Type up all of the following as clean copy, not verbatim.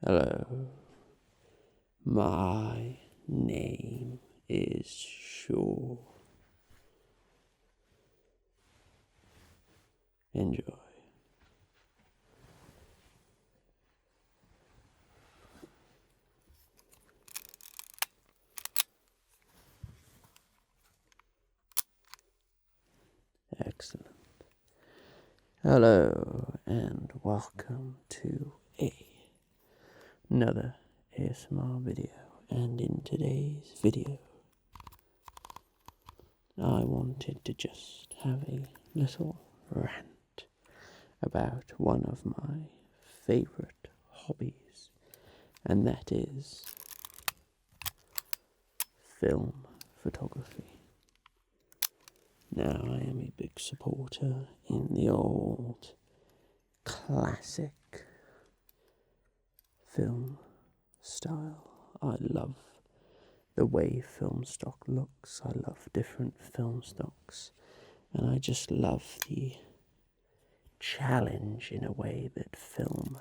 Hello, my name is Shaw. Enjoy. Excellent. Hello, and welcome to another ASMR video. And in today's video, I wanted to just have a little rant about one of my favourite hobbies, and that is film photography. Now, I am a big supporter in the old classic film style. I love the way film stock looks. I love different film stocks, and I just love the challenge in a way that film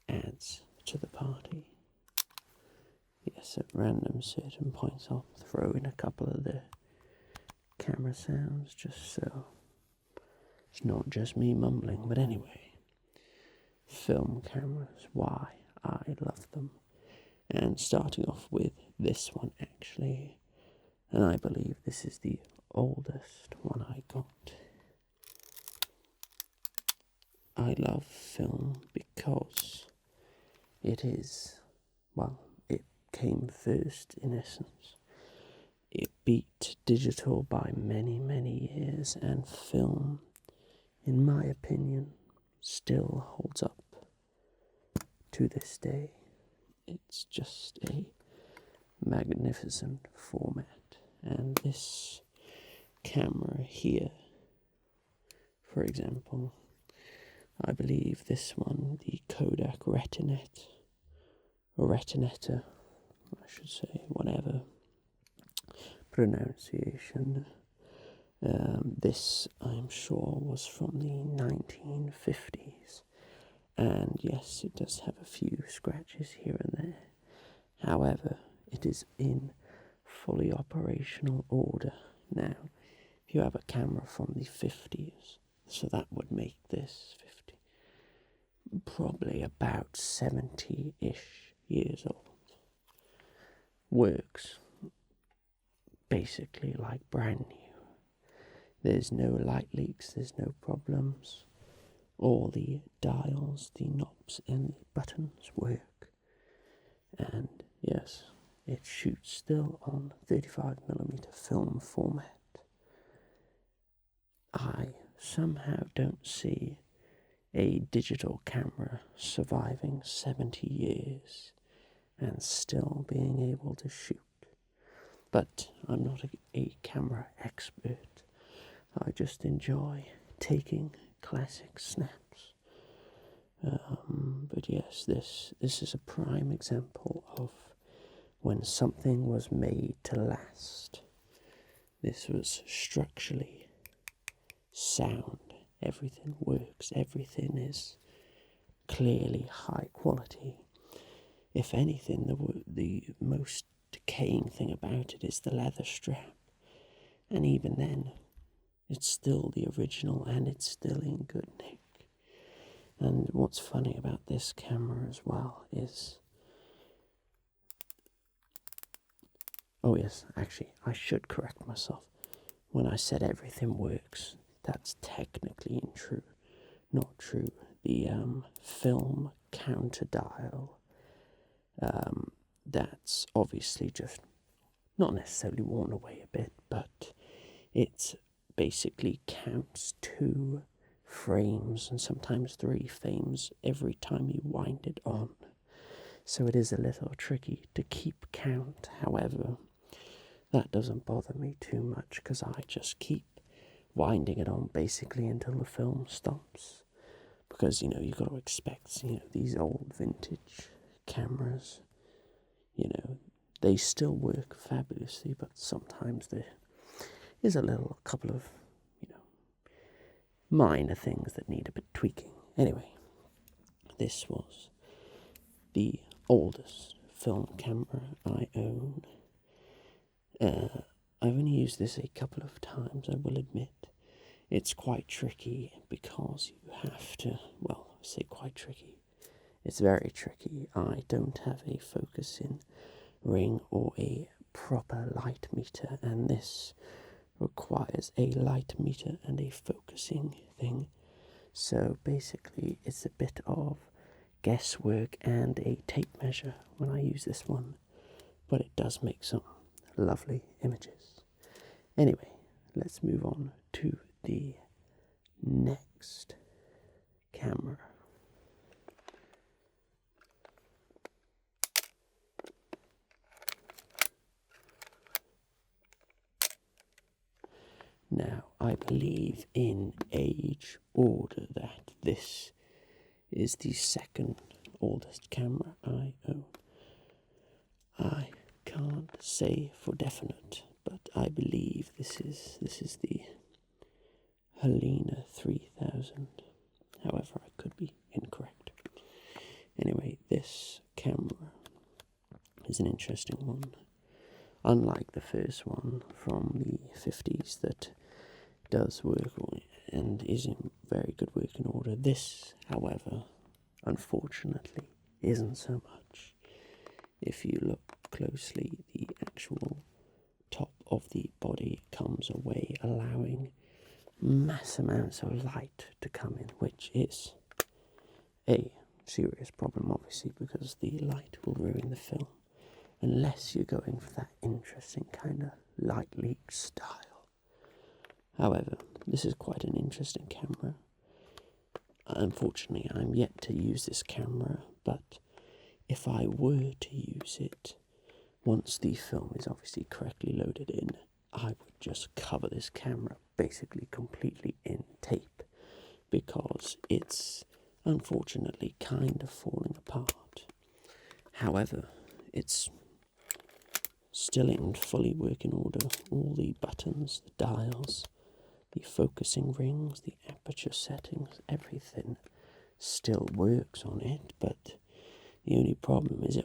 adds to the party. Yes, at random certain points I'll throw in a couple of the camera sounds just so it's not just me mumbling. But anyway, film cameras, why I love them. And starting off with this one actually, and I believe this is the oldest one I got. I love film because it is, well, it came first in essence. It beat digital by many, many years, and film, in my opinion, still holds up to this day. It's just a magnificent format, and this camera here, for example, I believe this one, the Kodak Retinet, or Retinetta, I should say, whatever pronunciation. This, I'm sure, was from the 1950s, and yes, it does have a few scratches here and there. However, it is in fully operational order now. If you have a camera from the 50s, so that would make this 50, probably about 70-ish years old. Works basically like brand new. There's no light leaks, there's no problems. All the dials, the knobs and the buttons work. And yes, it shoots still on 35mm film format. I somehow don't see a digital camera surviving 70 years and still being able to shoot. But I'm not a camera expert. I just enjoy taking classic snaps. But yes, this is a prime example of when something was made to last. This was structurally sound. Everything works. Everything is clearly high quality. If anything, the most decaying thing about it is the leather strap. And even then, it's still the original and it's still in good nick. And what's funny about this camera as well is... Oh yes, actually, I should correct myself. When I said everything works, that's technically not true. The film counter dial, that's obviously just not necessarily worn away a bit, but it basically counts 2 frames and sometimes 3 frames every time you wind it on. So it is a little tricky to keep count. However, that doesn't bother me too much because I just keep winding it on basically until the film stops. Because, you've got to expect, these old vintage cameras, they still work fabulously, but sometimes there is a couple of, minor things that need a bit tweaking. Anyway, this was the oldest film camera I own. I've only used this a couple of times, I will admit. It's quite tricky because you have to, well, I say quite tricky. It's very tricky. I don't have a focusing ring or a proper light meter, and this requires a light meter and a focusing thing. So basically it's a bit of guesswork and a tape measure when I use this one, but it does make some lovely images. Anyway, let's move on to the next camera. Now, I believe in age order that this is the second oldest camera I own. I can't say for definite, but I believe this is the Helena 3000. However, I could be incorrect. Anyway, this camera is an interesting one. Unlike the first one from the 50s that does work and is in very good working order, this, however, unfortunately, isn't so much. If you look closely, the actual top of the body comes away, allowing mass amounts of light to come in, which is a serious problem, obviously, because the light will ruin the film, unless you're going for that interesting kind of light leak style. However, this is quite an interesting camera. Unfortunately, I'm yet to use this camera, but if I were to use it, once the film is obviously correctly loaded in, I would just cover this camera basically completely in tape, because it's unfortunately kind of falling apart. However, it's still in fully working order. All the buttons, the dials, the focusing rings, the aperture settings, everything still works on it, but the only problem is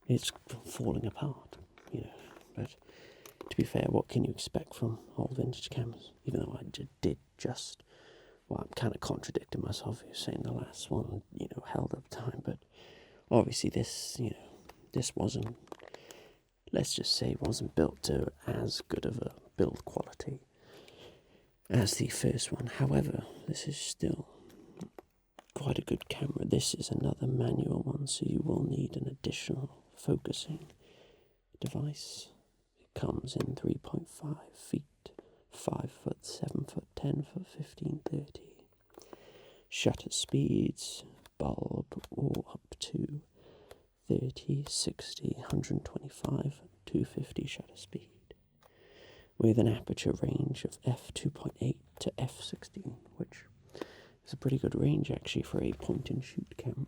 it's falling apart, But to be fair, what can you expect from old vintage cameras? Even though I did just, well, I'm kind of contradicting myself here saying the last one, held up time, but obviously this wasn't, let's just say, wasn't built to as good of a build quality as the first one. However, this is still quite a good camera. This is another manual one, so you will need an additional focusing device. It comes in 3.5 feet, 5 foot, 7 foot, 10 foot, 15, 30. Shutter speeds, bulb, or up to 30, 60, 125, 250 shutter speed, with an aperture range of f2.8 to f16, which is a pretty good range actually for a point-and-shoot camera.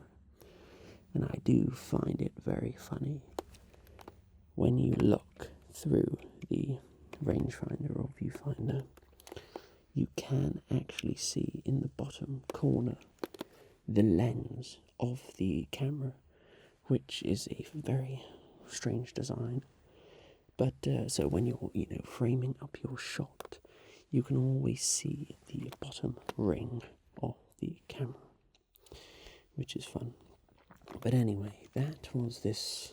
And I do find it very funny when you look through the rangefinder or viewfinder, you can actually see in the bottom corner the lens of the camera, which is a very strange design. But so when you're framing up your shot, you can always see the bottom ring of the camera, which is fun. But anyway, that was this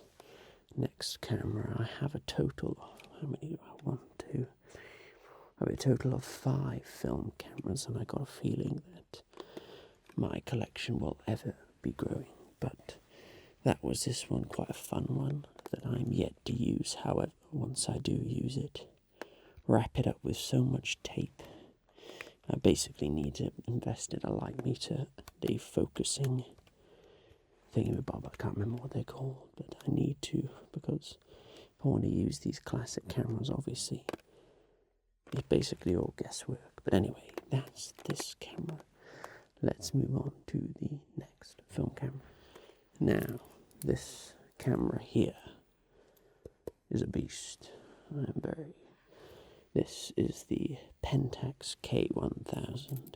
next camera. I have a total of, how many do I want to? I have a total of 5 film cameras, and I got a feeling that my collection will ever be growing. But that was this one, quite a fun one that I'm yet to use. However, once I do use it, wrap it up with so much tape, I basically need to invest in a light meter and a focusing thingamabob. I can't remember what they're called, but I need to, because if I want to use these classic cameras, obviously, it's basically all guesswork. But anyway, that's this camera. Let's move on to the next film camera. Now, this camera here is a beast. This is the Pentax K1000.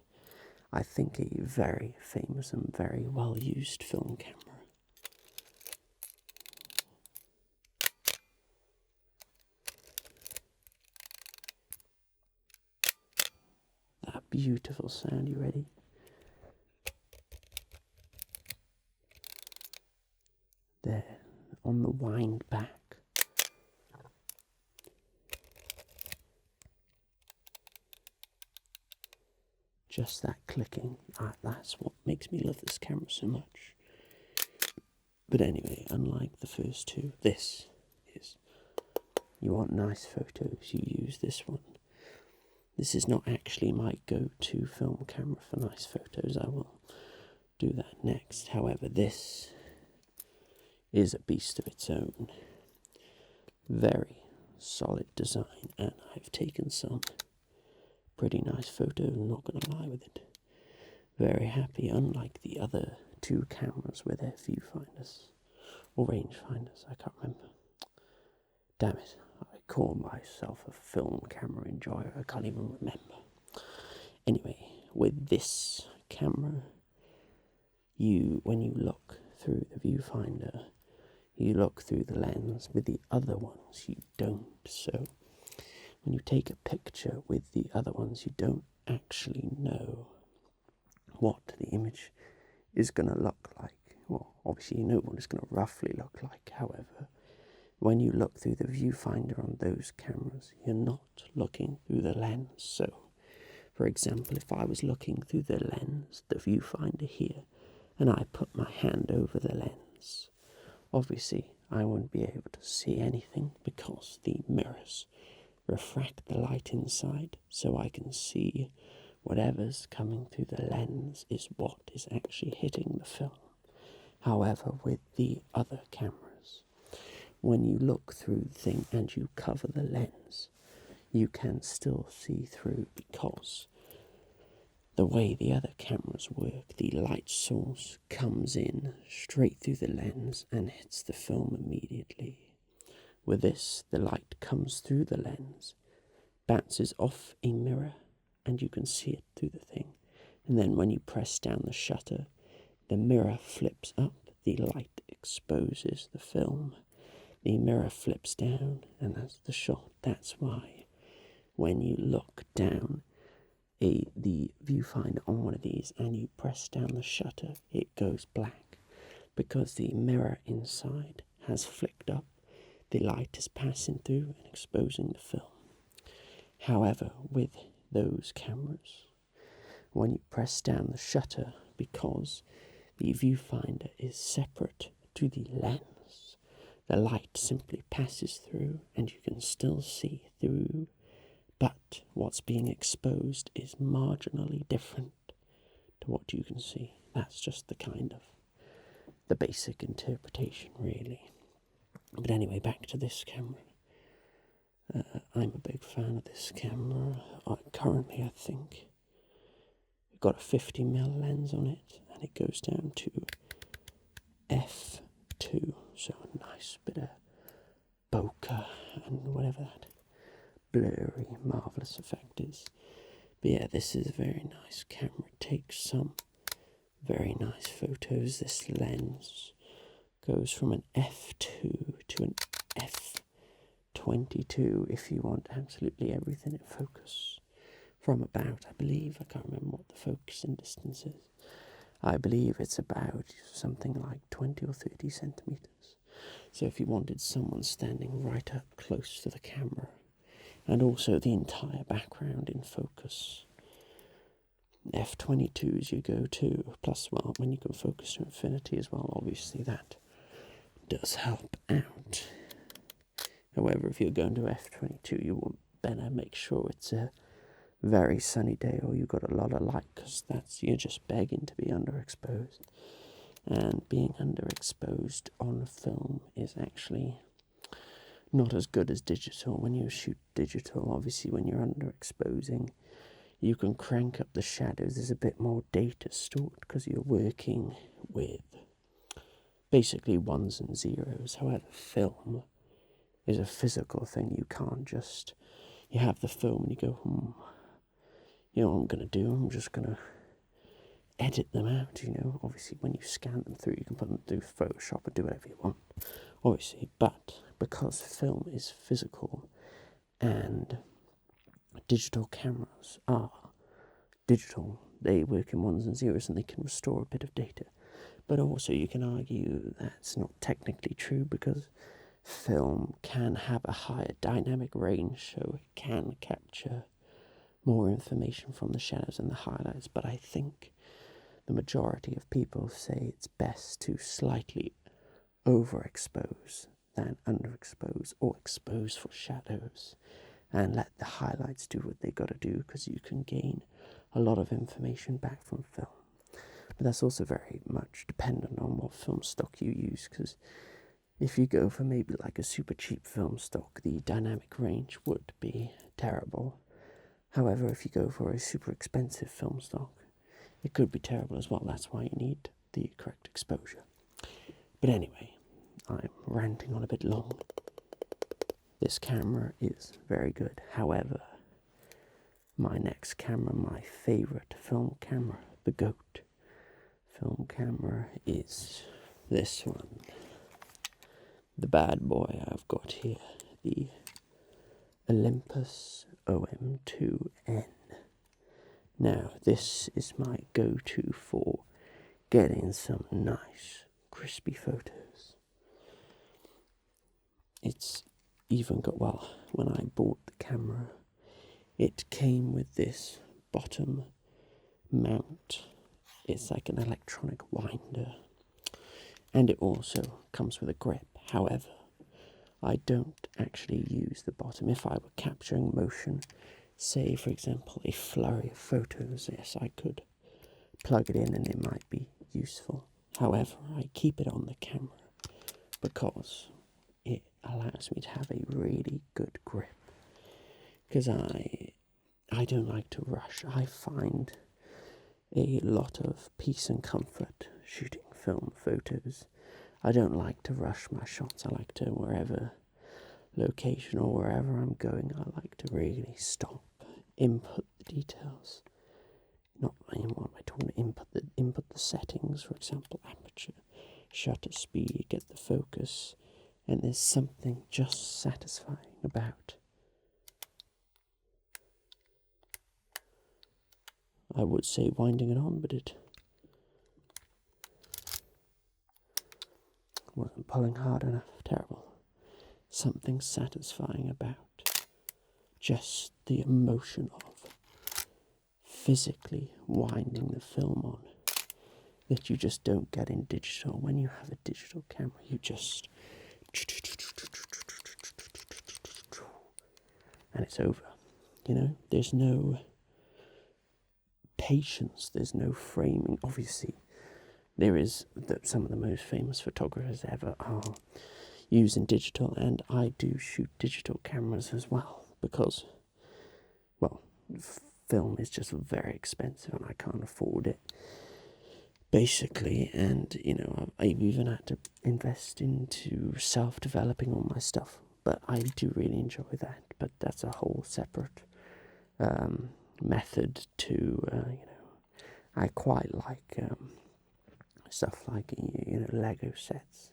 I think a very famous and very well used film camera. beautiful sound. You ready? There, on the wind back. Just that clicking, that's what makes me love this camera so much. But anyway, unlike the first two, this is, you want nice photos, you use this one. This is not actually my go-to film camera for nice photos. I will do that next. However, this is a beast of its own. Very solid design, and I've taken some pretty nice photos, I'm not going to lie with it. Very happy, unlike the other two cameras with their viewfinders, or rangefinders, I can't remember. Damn it, I call myself a film camera enjoyer, I can't even remember. Anyway, with this camera, when you look through the viewfinder, you look through the lens. With the other ones, you don't. So when you take a picture with the other ones, you don't actually know what the image is going to look like. Well, obviously you know what it's going to roughly look like. However, when you look through the viewfinder on those cameras, you're not looking through the lens. So, for example, if I was looking through the lens, the viewfinder here, and I put my hand over the lens, obviously I wouldn't be able to see anything because the mirrors refract the light inside, so I can see whatever's coming through the lens is what is actually hitting the film. However, with the other cameras, when you look through the thing and you cover the lens, you can still see through, because the way the other cameras work, the light source comes in straight through the lens and hits the film immediately. With this, the light comes through the lens, bounces off a mirror, and you can see it through the thing. And then when you press down the shutter, the mirror flips up, the light exposes the film. The mirror flips down, and that's the shot. That's why when you look down the viewfinder on one of these and you press down the shutter, it goes black, because the mirror inside has flicked up. The light is passing through and exposing the film. However, with those cameras, when you press down the shutter, because the viewfinder is separate to the lens, the light simply passes through and you can still see through, but what's being exposed is marginally different to what you can see. That's just the basic interpretation, really. But anyway, back to this camera. I'm a big fan of this camera. Currently, I think we've got a 50mm lens on it, and it goes down to f2, so a nice bit of bokeh and whatever that blurry, marvellous effect is. But yeah, this is a very nice camera. It takes some very nice photos. This lens goes from an f2 to an f22 if you want absolutely everything in focus. From about, I believe, I can't remember what the focusing distance is. I believe it's about something like 20 or 30 centimetres. So if you wanted someone standing right up close to the camera, and also the entire background in focus, f22s you go to, plus, well, when you can focus to infinity as well, obviously that does help out. However, if you're going to f22, you will better make sure it's a very sunny day or you've got a lot of light, because you're just begging to be underexposed. And being underexposed on film is actually not as good as digital. When you shoot digital, obviously when you're underexposing, you can crank up the shadows. There's a bit more data stored because you're working with basically ones and zeros. However, film is a physical thing. You can't just, you have the film and you go, you know what I'm going to do? I'm just going to edit them out, Obviously, when you scan them through, you can put them through Photoshop or do whatever you want, obviously. But because film is physical and digital cameras are digital, they work in ones and zeros and they can restore a bit of data. But also you can argue that's not technically true, because film can have a higher dynamic range, so it can capture more information from the shadows and the highlights. But I think the majority of people say it's best to slightly overexpose than underexpose, or expose for shadows and let the highlights do what they got to do, because you can gain a lot of information back from film. But that's also very much dependent on what film stock you use, because if you go for maybe like a super cheap film stock, the dynamic range would be terrible. However, if you go for a super expensive film stock, it could be terrible as well. That's why you need the correct exposure. But anyway, I'm ranting on a bit long. This camera is very good. However, my next camera, my favourite film camera, the GOAT film camera, is this one. The bad boy I've got here, the Olympus OM2N. Now, this is my go-to for getting some nice, crispy photos. It's even got, well, when I bought the camera, it came with this bottom mount. It's like an electronic winder, and it also comes with a grip. However, I don't actually use the bottom. If I were capturing motion, say for example a flurry of photos, yes, I could plug it in and it might be useful. However, I keep it on the camera because it allows me to have a really good grip, because I don't like to rush. I find a lot of peace and comfort shooting film photos. I don't like to rush my shots. I like to, wherever location or wherever I'm going, I like to really stop, input the details. Not, what am I talking about? Input the settings, for example, aperture, shutter speed, get the focus, and there's something just satisfying about, I would say, winding it on, but it wasn't pulling hard enough. Terrible. Something satisfying about just the emotion of physically winding the film on that you just don't get in digital. When you have a digital camera, you just, and it's over. You know, there's no patience, there's no framing. Obviously, there is some of the most famous photographers ever are using digital, and I do shoot digital cameras as well, because, well, film is just very expensive and I can't afford it, basically. And, you know, I've even had to invest into self-developing all my stuff, but I do really enjoy that. But that's a whole separate method to, you know, I quite like stuff like, you know, Lego sets,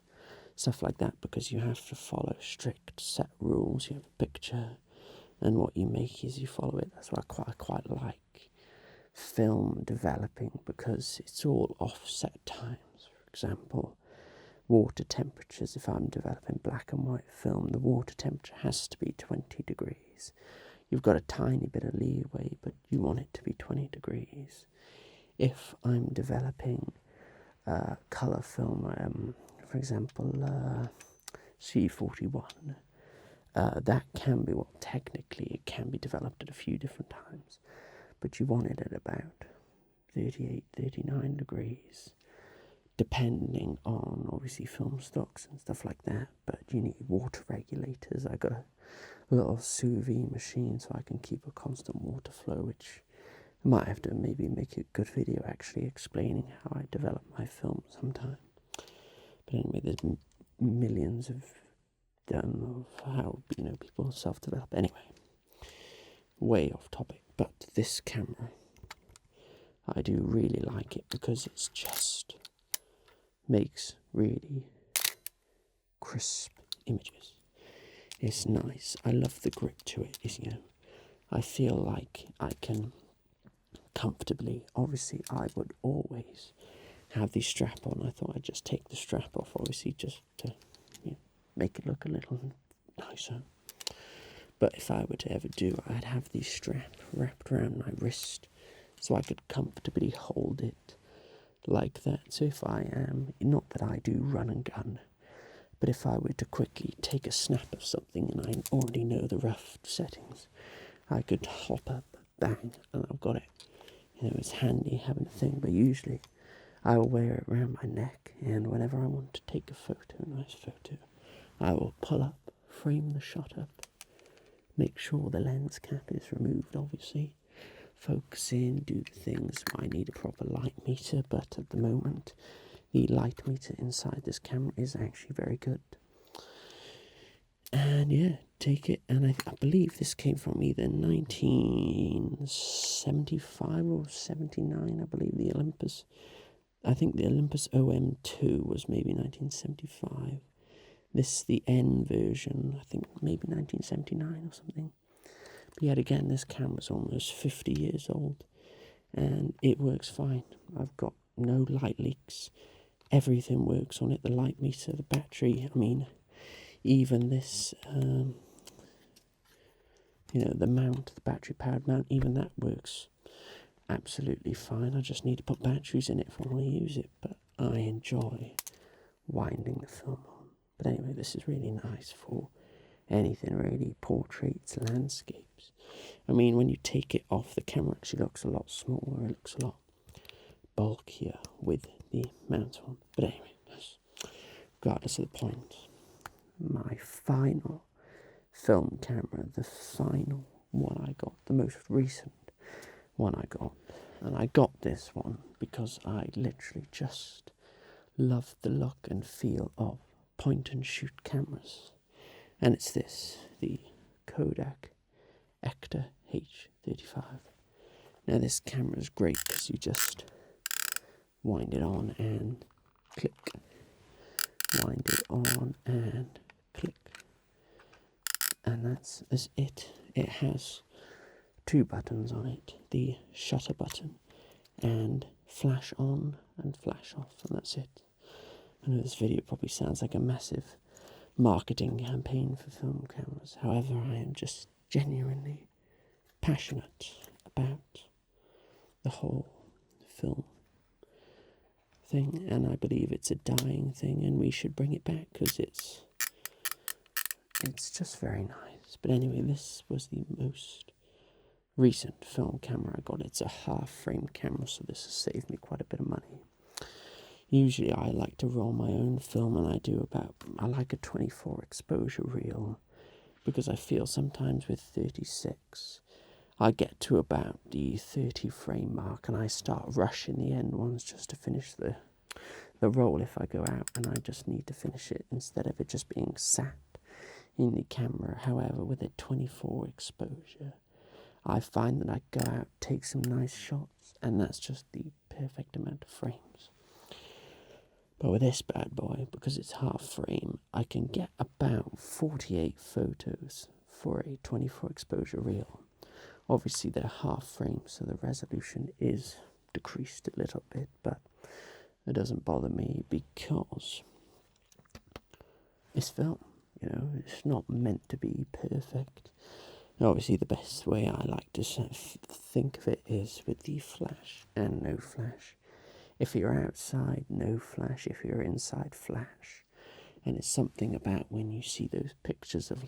stuff like that, because you have to follow strict set rules. You have a picture, and what you make is you follow it. That's why I quite like film developing, because it's all offset times. For example, water temperatures. If I'm developing black and white film, the water temperature has to be 20 degrees. You've got a tiny bit of leeway, but you want it to be 20 degrees. If I'm developing colour film, for example, C41, that can be, well, technically it can be developed at a few different times, but you want it at about 38, 39 degrees, depending on, obviously, film stocks and stuff like that. But you need water regulators. I got a little sous vide machine, so I can keep a constant water flow, which I might have to maybe make a good video actually explaining how I develop my film sometime. But anyway, there's millions of done of how, you know, people self-develop. Anyway, way off topic, but this camera, I do really like it because it's just makes really crisp images. It's nice. I love the grip to it. It's, you know, I feel like I can comfortably. Obviously, I would always have the strap on. I thought I'd just take the strap off, obviously, just to make it look a little nicer. But if I were to ever do, I'd have the strap wrapped around my wrist so I could comfortably hold it like that. So if I am, not that I do run and gun, but if I were to quickly take a snap of something and I already know the rough settings, I could hop up, bang, and I've got it. It's handy having a thing, but usually I will wear it around my neck, and whenever I want to take a nice photo, I will pull up, frame the shot up, make sure the lens cap is removed, obviously, focus in, do the things. I need a proper light meter, but at the moment, the light meter inside this camera is actually very good. And yeah, take it, and I believe this came from either 1975 or 79, I believe, the Olympus. I think the Olympus OM2 was maybe 1975. This, the N version, I think maybe 1979 or something. But yet again, this camera's almost 50 years old, and it works fine. I've got no light leaks. Everything works on it, the light meter, the battery, even this, the mount, the battery-powered mount, even that works absolutely fine. I just need to put batteries in it if I want to use it, but I enjoy winding the film on. But anyway, this is really nice for anything really, portraits, landscapes. When you take it off, the camera actually looks a lot smaller, it looks a lot bulkier with the mount on. But anyway, regardless of the point, my final film camera, the final one I got, the most recent one I got. And I got this one because I literally just love the look and feel of point and shoot cameras. And it's this, the Kodak Ektar H35. Now this camera is great because you just wind it on and click. Wind it on and click. And that's it. It has two buttons on it, the shutter button and flash on and flash off, and that's it. I know this video probably sounds like a massive marketing campaign for film cameras. However, I am just genuinely passionate about the whole film thing, and I believe it's a dying thing and we should bring it back because it's just very nice. But anyway, this was the most recent film camera I got. It's a half-frame camera, so this has saved me quite a bit of money. Usually I like to roll my own film, and I like a 24 exposure reel, because I feel sometimes with 36 I get to about the 30 frame mark and I start rushing the end ones just to finish the roll if I go out and I just need to finish it instead of it just being sat in the camera. However, with a 24 exposure, I find that I go out, take some nice shots, and that's just the perfect amount of frames. But with this bad boy, because it's half frame, I can get about 48 photos for a 24 exposure reel. Obviously they're half frame, so the resolution is decreased a little bit, but it doesn't bother me because it's film, it's not meant to be perfect. And obviously the best way I like to think of it is with the flash and no flash. If you're outside, no flash. If you're inside, flash. And it's something about when you see those pictures of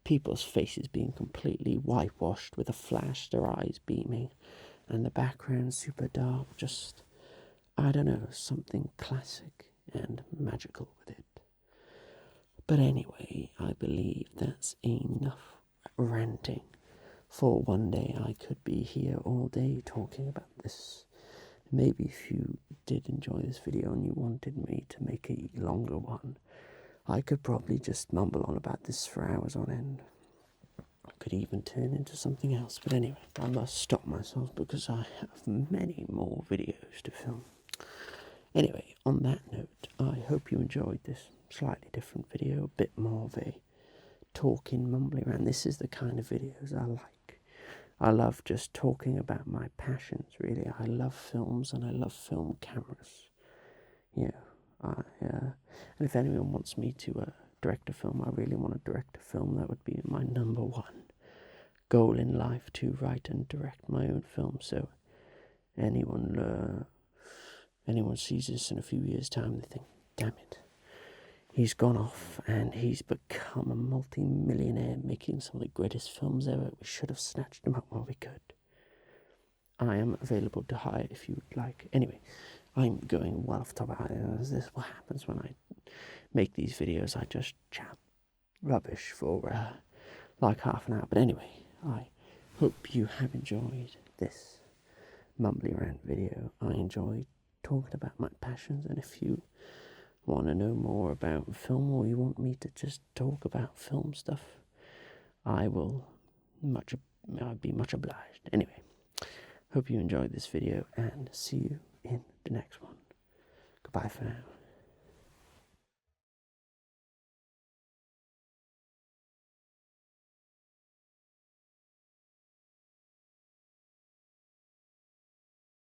people's faces being completely whitewashed with a flash, their eyes beaming, and the background super dark, just, I don't know, something classic and magical with it. But anyway, I believe that's enough ranting for one day. I could be here all day talking about this. Maybe if you did enjoy this video and you wanted me to make a longer one, I could probably just mumble on about this for hours on end. I could even turn into something else. But anyway, I must stop myself because I have many more videos to film. Anyway, on that note, I hope you enjoyed this slightly different video, a bit more of a talking, mumbling around. This is the kind of videos I like. I love just talking about my passions, really. I love films and I love film cameras. You know, and if anyone wants me to direct a film, I really want to direct a film. That would be my number one goal in life, to write and direct my own film. So anyone sees this in a few years' time, they think, damn it, he's gone off and he's become a multi-millionaire making some of the greatest films ever. We should have snatched him up while we could. I am available to hire if you would like. Anyway, I'm going well off the top of it. This is what happens when I make these videos. I just chat rubbish for like half an hour. But anyway, I hope you have enjoyed this mumbly rant video. I enjoyed talking about my passions, and if you want to know more about film, or you want me to just talk about film stuff, I'd be much obliged. Anyway, hope you enjoyed this video, and see you in the next one. Goodbye for now.